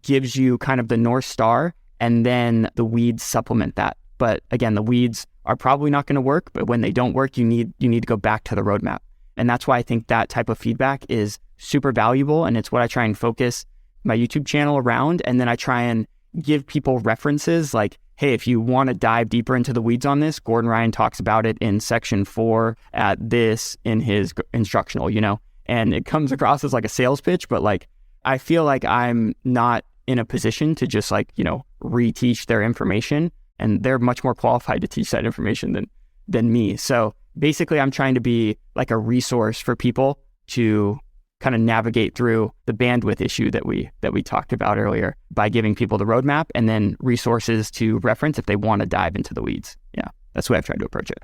S3: gives you kind of the North Star, and then the weeds supplement that. But again, the weeds are probably not going to work, but when they don't work, you need to go back to the roadmap. And that's why I think that type of feedback is super valuable. And it's what I try and focus my YouTube channel around. And then I try and give people references like, hey, if you want to dive deeper into the weeds on this, Gordon Ryan talks about it in section 4 at this in his instructional, and it comes across as like a sales pitch, but like, I feel like I'm not in a position to just like, reteach their information, and they're much more qualified to teach that information than me. So basically I'm trying to be like a resource for people to kind of navigate through the bandwidth issue that we talked about earlier by giving people the roadmap and then resources to reference if they want to dive into the weeds. Yeah, that's the way I've tried to approach it.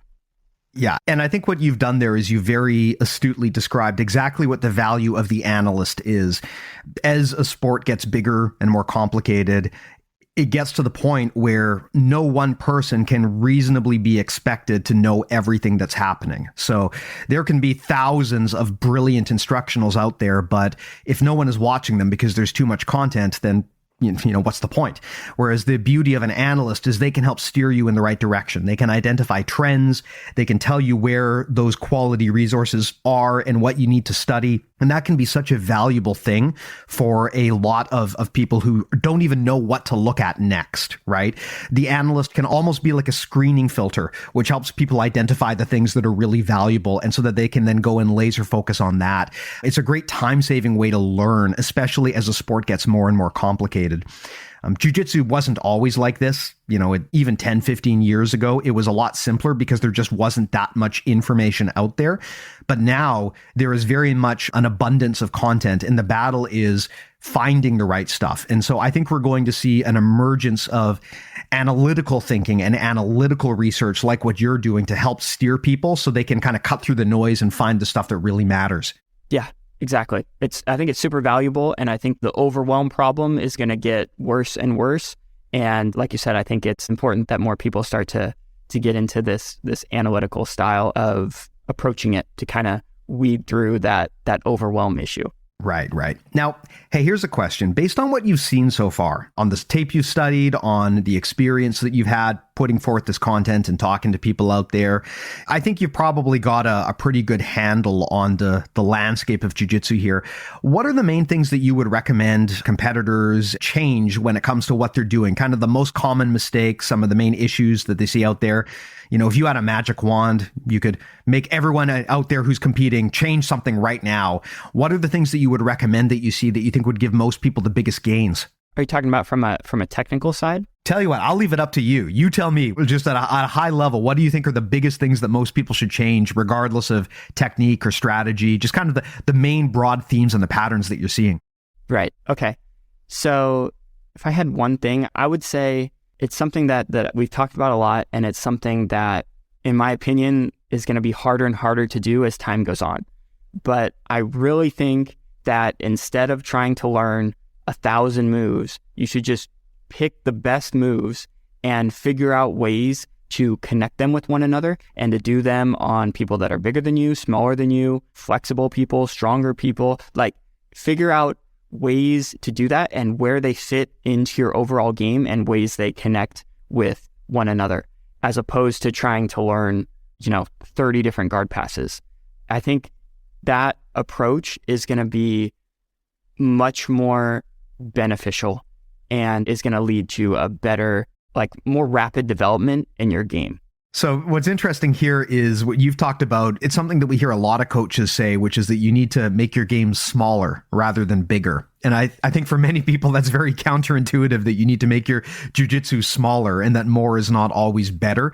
S2: Yeah. And I think what you've done there is you very astutely described exactly what the value of the analyst is. As a sport gets bigger and more complicated, it gets to the point where no one person can reasonably be expected to know everything that's happening. So there can be thousands of brilliant instructionals out there, but if no one is watching them because there's too much content, then what's the point? Whereas the beauty of an analyst is they can help steer you in the right direction. They can identify trends. They can tell you where those quality resources are and what you need to study. And that can be such a valuable thing for a lot of people who don't even know what to look at next, right? The analyst can almost be like a screening filter, which helps people identify the things that are really valuable, and so that they can then go and laser focus on that. It's a great time-saving way to learn, especially as the sport gets more and more complicated. Jiu-Jitsu wasn't always like this. Even 10, 15 years ago, it was a lot simpler because there just wasn't that much information out there. But now there is very much an abundance of content, and the battle is finding the right stuff. And so I think we're going to see an emergence of analytical thinking and analytical research like what you're doing to help steer people so they can kind of cut through the noise and find the stuff that really matters.
S3: Yeah. Exactly. I think it's super valuable, and I think the overwhelm problem is going to get worse and worse. And like you said, I think it's important that more people start to get into this analytical style of approaching it to kind of weed through that overwhelm issue.
S2: Right. Now, hey, here's a question. Based on what you've seen so far, on this tape you studied, on the experience that you've had putting forth this content and talking to people out there, I think you've probably got a pretty good handle on the landscape of jiu-jitsu here. What are the main things that you would recommend competitors change when it comes to what they're doing? Kind of the most common mistakes, some of the main issues that they see out there. If you had a magic wand, you could make everyone out there who's competing change something right now. What are the things that you would recommend that you see that you think would give most people the biggest gains?
S3: Are you talking about from a technical side?
S2: Tell you what, I'll leave it up to you. You tell me, just at a high level, what do you think are the biggest things that most people should change, regardless of technique or strategy, just kind of the main broad themes and the patterns that you're seeing?
S3: Right. Okay. So if I had one thing, I would say it's something that we've talked about a lot, and it's something that, in my opinion, is going to be harder and harder to do as time goes on. But I really think that instead of trying to learn 1,000 moves, you should just pick the best moves and figure out ways to connect them with one another and to do them on people that are bigger than you, smaller than you, flexible people, stronger people. Like, figure out ways to do that and where they fit into your overall game and ways they connect with one another, as opposed to trying to learn, 30 different guard passes. I think that approach is going to be much more beneficial and is going to lead to a better, more rapid development in your game.
S2: So what's interesting here is what you've talked about. It's something that we hear a lot of coaches say, which is that you need to make your game smaller rather than bigger. And I think for many people, that's very counterintuitive, that you need to make your jiu-jitsu smaller and that more is not always better.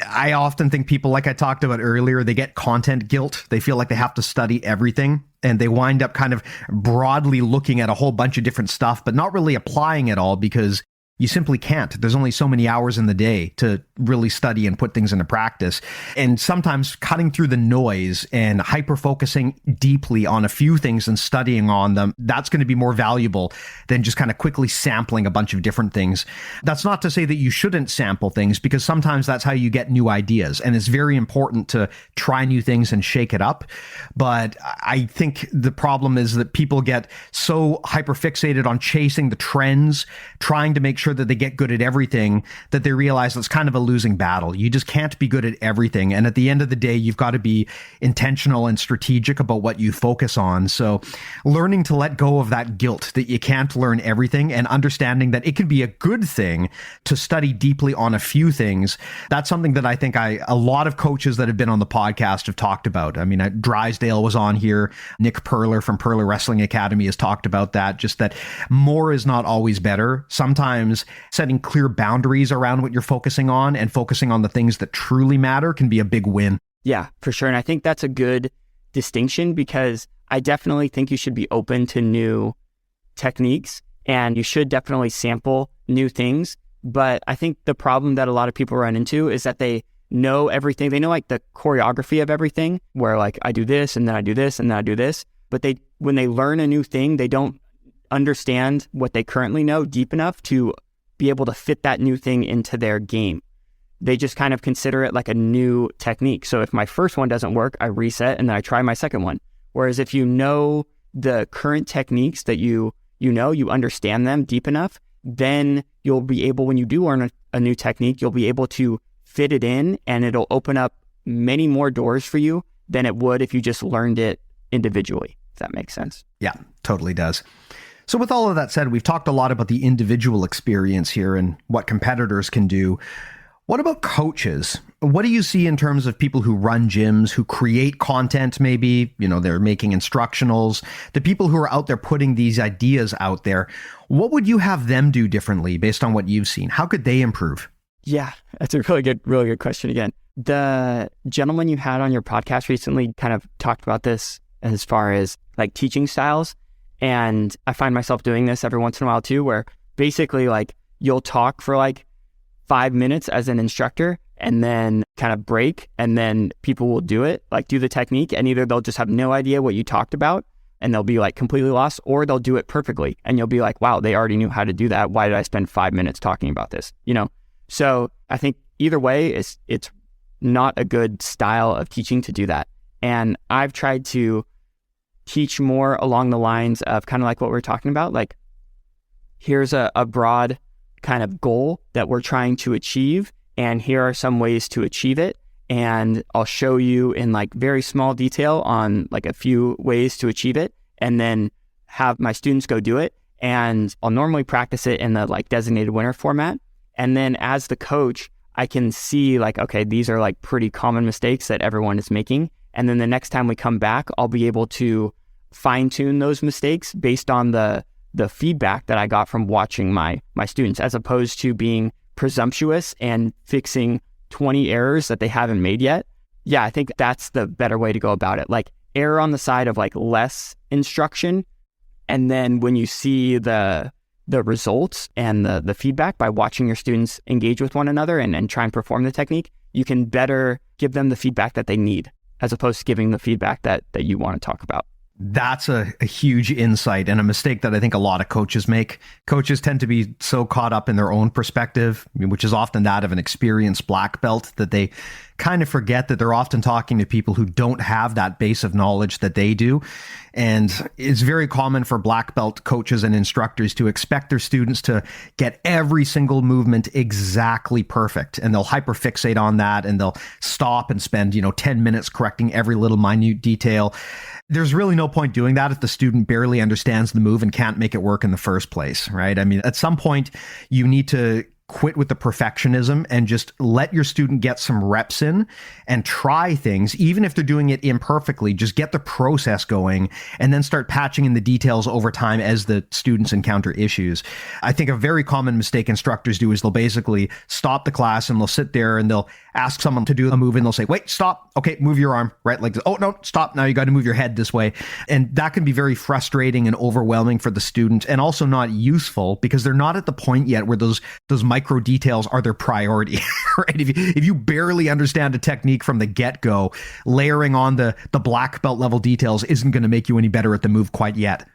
S2: I often think people, like I talked about earlier, they get content guilt. They feel like they have to study everything, and they wind up kind of broadly looking at a whole bunch of different stuff, but not really applying it all, because you simply can't. There's only so many hours in the day to really study and put things into practice. And sometimes cutting through the noise and hyper-focusing deeply on a few things and studying on them, that's going to be more valuable than just kind of quickly sampling a bunch of different things. That's not to say that you shouldn't sample things, because sometimes that's how you get new ideas. And it's very important to try new things and shake it up. But I think the problem is that people get so hyper-fixated on chasing the trends, trying to make sure that they get good at everything, that they realize it's kind of a losing battle. You just can't be good at everything. And at the end of the day, you've got to be intentional and strategic about what you focus on. So learning to let go of that guilt that you can't learn everything, and understanding that it can be a good thing to study deeply on a few things. That's something that I think a lot of coaches that have been on the podcast have talked about. I mean, Drysdale was on here. Nick Perler from Perler Wrestling Academy has talked about that, just that more is not always better. Sometimes setting clear boundaries around what you're focusing on and focusing on the things that truly matter can be a big win.
S3: Yeah, for sure. And I think that's a good distinction, because I definitely think you should be open to new techniques and you should definitely sample new things. But I think the problem that a lot of people run into is that they know everything. They know the choreography of everything, where I do this and then I do this and then I do this. But when they learn a new thing, they don't understand what they currently know deep enough to be able to fit that new thing into their game. They just kind of consider it like a new technique. So if my first one doesn't work, I reset and then I try my second one. Whereas if you know the current techniques that you understand them deep enough, then you'll be able, when you do learn a new technique, you'll be able to fit it in, and it'll open up many more doors for you than it would if you just learned it individually, if that makes sense.
S2: Yeah, totally does. So with all of that said, we've talked a lot about the individual experience here and what competitors can do. What about coaches? What do you see in terms of people who run gyms, who create content maybe, they're making instructionals, the people who are out there putting these ideas out there? What would you have them do differently based on what you've seen? How could they improve?
S3: Yeah, that's a really good question again. The gentleman you had on your podcast recently kind of talked about this as far as teaching styles. And I find myself doing this every once in a while too, where basically you'll talk for 5 minutes as an instructor and then kind of break, and then people will do it, do the technique, and either they'll just have no idea what you talked about and they'll be completely lost, or they'll do it perfectly and you'll be like, wow, they already knew how to do that. Why did I spend 5 minutes talking about this? So I think either way, it's not a good style of teaching to do that. And I've tried to teach more along the lines of kind of like what we're talking about. Here's a broad kind of goal that we're trying to achieve, and here are some ways to achieve it. And I'll show you in very small detail on a few ways to achieve it, and then have my students go do it. And I'll normally practice it in the designated winner format. And then as the coach, I can see okay, these are pretty common mistakes that everyone is making. And then the next time we come back, I'll be able to fine tune those mistakes based on the feedback that I got from watching my students, as opposed to being presumptuous and fixing 20 errors that they haven't made yet. Yeah, I think that's the better way to go about it. Err on the side of less instruction. And then when you see the the results and the feedback by watching your students engage with one another and try and perform the technique, you can better give them the feedback that they need, as opposed to giving the feedback that you want to talk about.
S2: That's a huge insight and a mistake that I think a lot of coaches make. Coaches tend to be so caught up in their own perspective, which is often that of an experienced black belt, that they kind of forget that they're often talking to people who don't have that base of knowledge that they do. And it's very common for black belt coaches and instructors to expect their students to get every single movement exactly perfect. And they'll hyperfixate on that, and they'll stop and spend, 10 minutes correcting every little minute detail. There's really no point doing that if the student barely understands the move and can't make it work in the first place, right? I mean, at some point, you need to quit with the perfectionism and just let your student get some reps in and try things, even if they're doing it imperfectly. Just get the process going and then start patching in the details over time as the students encounter issues. I think a very common mistake instructors do is they'll basically stop the class and they'll sit there and they'll ask someone to do a move and they'll say, wait, stop. Okay, move your arm, right? Like, oh, no, stop. Now you got to move your head this way. And that can be very frustrating and overwhelming for the student, and also not useful because they're not at the point yet where those micro details are their priority, right? If you barely understand a technique from the get-go, layering on the black belt level details isn't going to make you any better at the move quite yet.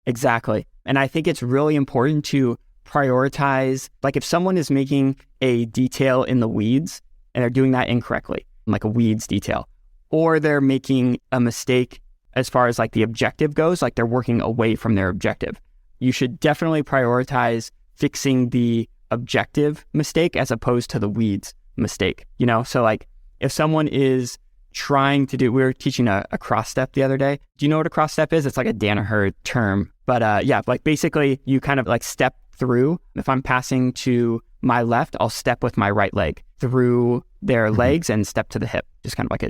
S3: Exactly. And I think it's really important to prioritize, like if someone is making a detail in the weeds and they're doing that incorrectly, like a weeds detail, or they're making a mistake as far as like the objective goes, like they're working away from their objective, you should definitely prioritize fixing the objective mistake as opposed to the weeds mistake. So like if someone is trying to do, we were teaching a cross step the other day. Do you know what a cross step is? It's like a Danaher term, but yeah, like basically you kind of like step through. If I'm passing to my left, I'll step with my right leg through their legs and step to the hip, just kind of like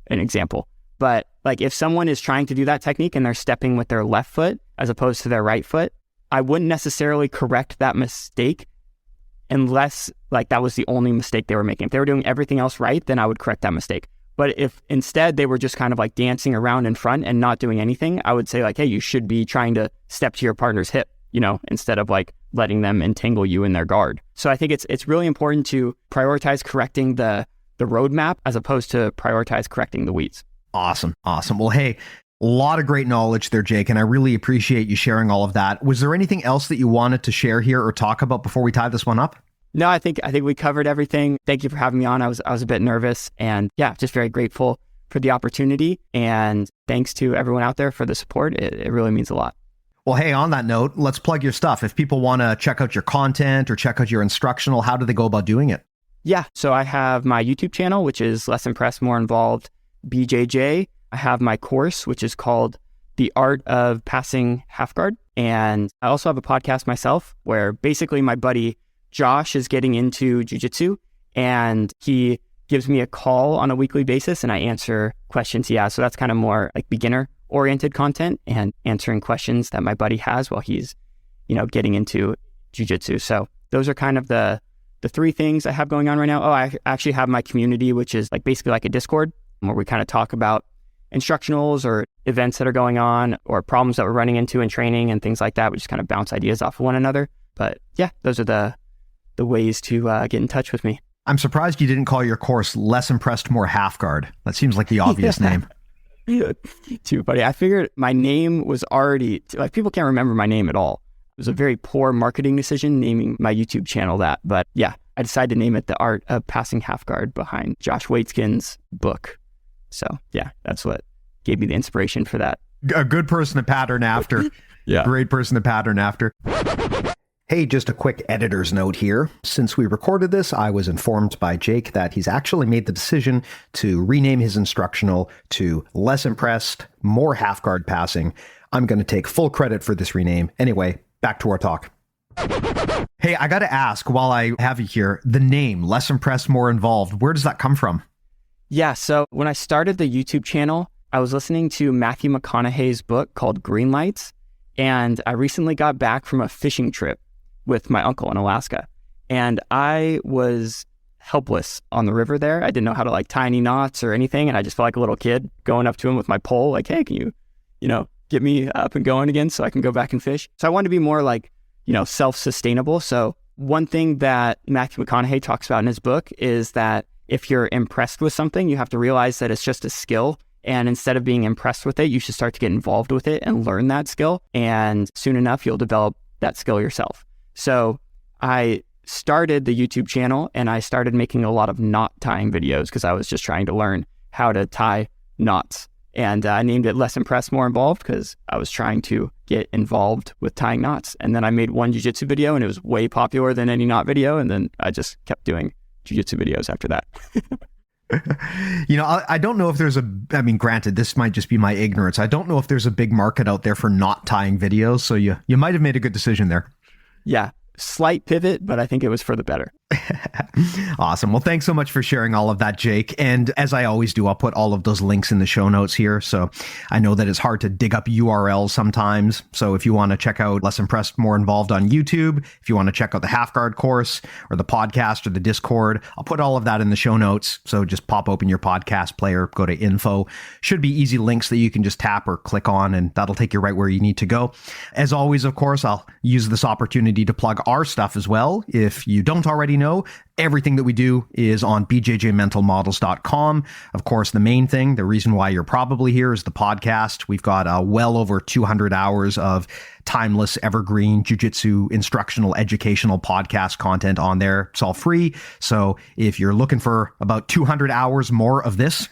S3: an example. But like if someone is trying to do that technique and they're stepping with their left foot as opposed to their right foot, I wouldn't necessarily correct that mistake unless like that was the only mistake they were making. If they were doing everything else right, then I would correct that mistake. But if instead they were just kind of like dancing around in front and not doing anything, I would say like, hey, you should be trying to step to your partner's hip, instead of like letting them entangle you in their guard. So I think it's really important to prioritize correcting the roadmap as opposed to prioritize correcting the weeds.
S2: Awesome. Well, hey, a lot of great knowledge there, Jake, and I really appreciate you sharing all of that. Was there anything else that you wanted to share here or talk about before we tie this one up?
S3: No, I think we covered everything. Thank you for having me on. I was a bit nervous, and yeah, just very grateful for the opportunity. And thanks to everyone out there for the support. It really means a lot.
S2: Well, hey, on that note, let's plug your stuff. If people want to check out your content or check out your instructional, how do they go about doing it?
S3: Yeah, so I have my YouTube channel, which is Less Impressed, More Involved BJJ. I have my course, which is called The Art of Passing Half Guard. And I also have a podcast myself where basically my buddy Josh is getting into Jiu-Jitsu and he gives me a call on a weekly basis and I answer questions he has. So that's kind of more like beginner oriented content and answering questions that my buddy has while he's, getting into Jiu-Jitsu. So those are kind of the three things I have going on right now. Oh, I actually have my community, which is like basically like a Discord where we kind of talk about instructionals or events that are going on or problems that we're running into in training and things like that. We just kind of bounce ideas off of one another. But yeah, those are the ways to get in touch with me.
S2: I'm surprised you didn't call your course Less Impressed, More Half Guard. That seems like the obvious name.
S3: Too funny. I figured my name was already, like people can't remember my name at all. It was a very poor marketing decision naming my YouTube channel that. But yeah, I decided to name it The Art of Passing Half Guard behind Josh Waitskin's book. So yeah, that's what gave me the inspiration for that.
S2: A good person to pattern after.
S3: Yeah.
S2: Great person to pattern after. Hey, just a quick editor's note here. Since we recorded this, I was informed by Jake that he's actually made the decision to rename his instructional to Less Impressed, More Half Guard Passing. I'm going to take full credit for this rename. Anyway, back to our talk. Hey, I got to ask while I have you here, the name Less Impressed, More Involved, where does that come from?
S3: Yeah, so when I started the YouTube channel, I was listening to Matthew McConaughey's book called Green Lights, and I recently got back from a fishing trip with my uncle in Alaska, and I was helpless on the river there. I didn't know how to like tie any knots or anything, and I just felt like a little kid going up to him with my pole, like, hey, can you get me up and going again so I can go back and fish. So I want to be more like, self-sustainable. So one thing that Matthew McConaughey talks about in his book is that if you're impressed with something, you have to realize that it's just a skill. And instead of being impressed with it, you should start to get involved with it and learn that skill. And soon enough, you'll develop that skill yourself. So I started the YouTube channel and I started making a lot of knot tying videos because I was just trying to learn how to tie knots. And I named it Less Impressed, More Involved because I was trying to get involved with tying knots. And then I made one jiu-jitsu video and it was way popular than any knot video. And then I just kept doing jiu-jitsu videos after that.
S2: I don't know if there's granted, this might just be my ignorance. I don't know if there's a big market out there for knot tying videos. So you might have made a good decision there.
S3: Yeah. Slight pivot, but I think it was for the better.
S2: Awesome. Well, thanks so much for sharing all of that, Jake. And as I always do, I'll put all of those links in the show notes here. So I know that it's hard to dig up URLs sometimes. So if you want to check out Less Impressed, More Involved on YouTube, if you want to check out the Half Guard course or the podcast or the Discord, I'll put all of that in the show notes. So just pop open your podcast player, go to info. Should be easy links that you can just tap or click on, and that'll take you right where you need to go. As always, of course, I'll use this opportunity to plug our stuff as well. If you don't already know, everything that we do is on BJJMentalModels.com. Of course, the main thing, the reason why you're probably here is the podcast. We've got well over 200 hours of timeless, evergreen, jiu-jitsu, instructional, educational podcast content on there. It's all free. So if you're looking for about 200 hours more of this,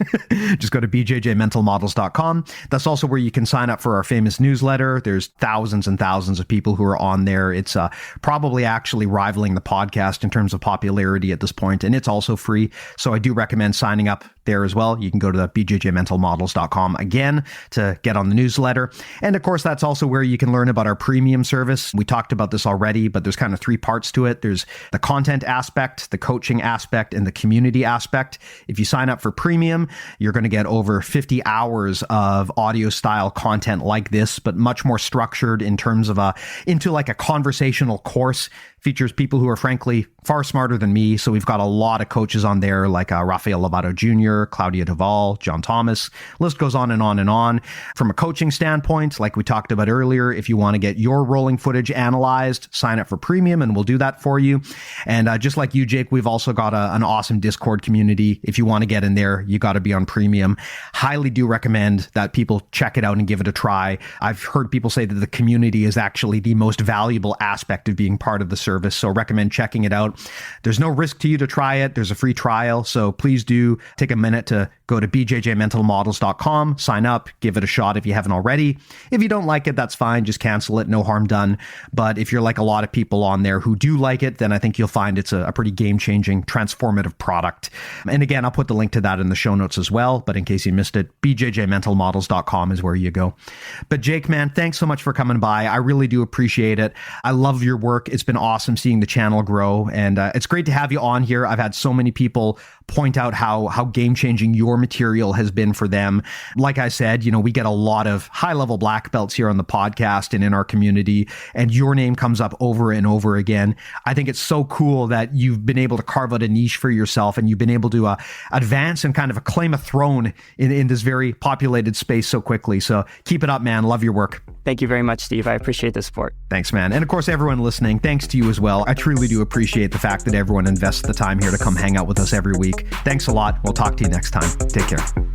S2: just go to BJJMentalModels.com. That's also where you can sign up for our famous newsletter. There's thousands and thousands of people who are on there. It's probably actually rivaling the podcast in terms of popularity at this point, and it's also free. So I do recommend signing up there as well. You can go to the BJJMentalModels.com again to get on the newsletter. And of course, that's also where you can learn about our premium service. We talked about this already, but there's kind of three parts to it. There's the content aspect, the coaching aspect, and the community aspect. If you sign up for premium, you're going to get over 50 hours of audio style content like this, but much more structured in terms of into like a conversational course. Features people who are frankly far smarter than me. So we've got a lot of coaches on there like Rafael Lovato Jr., Claudia Duvall, John Thomas. List goes on and on and on. From a coaching standpoint, like we talked about earlier, if you want to get your rolling footage analyzed, sign up for premium and we'll do that for you. And just like you, Jake, we've also got an awesome Discord community. If you want to get in there, you got to be on premium. Highly do recommend that people check it out and give it a try. I've heard people say that the community is actually the most valuable aspect of being part of the service. So recommend checking it out. There's no risk to you to try it. There's a free trial. So please do take a minute to go to BJJMentalModels.com, sign up, give it a shot if you haven't already. If you don't like it, that's fine. Just cancel it. No harm done. But if you're like a lot of people on there who do like it, then I think you'll find it's a pretty game-changing, transformative product. And again, I'll put the link to that in the show notes as well. But in case you missed it, BJJMentalModels.com is where you go. But Jake, man, thanks so much for coming by. I really do appreciate it. I love your work. It's been awesome seeing the channel grow. And it's great to have you on here. I've had so many people point out how game-changing your material has been for them. Like I said, we get a lot of high-level black belts here on the podcast and in our community, and your name comes up over and over again. I think it's so cool that you've been able to carve out a niche for yourself and you've been able to advance and kind of claim a throne in this very populated space so quickly. So keep it up, man. Love your work.
S3: Thank you very much, Steve. I appreciate the support.
S2: Thanks, man. And of course, everyone listening, thanks to you as well. I truly do appreciate the fact that everyone invests the time here to come hang out with us every week. Thanks a lot. We'll talk to you next time. Take care.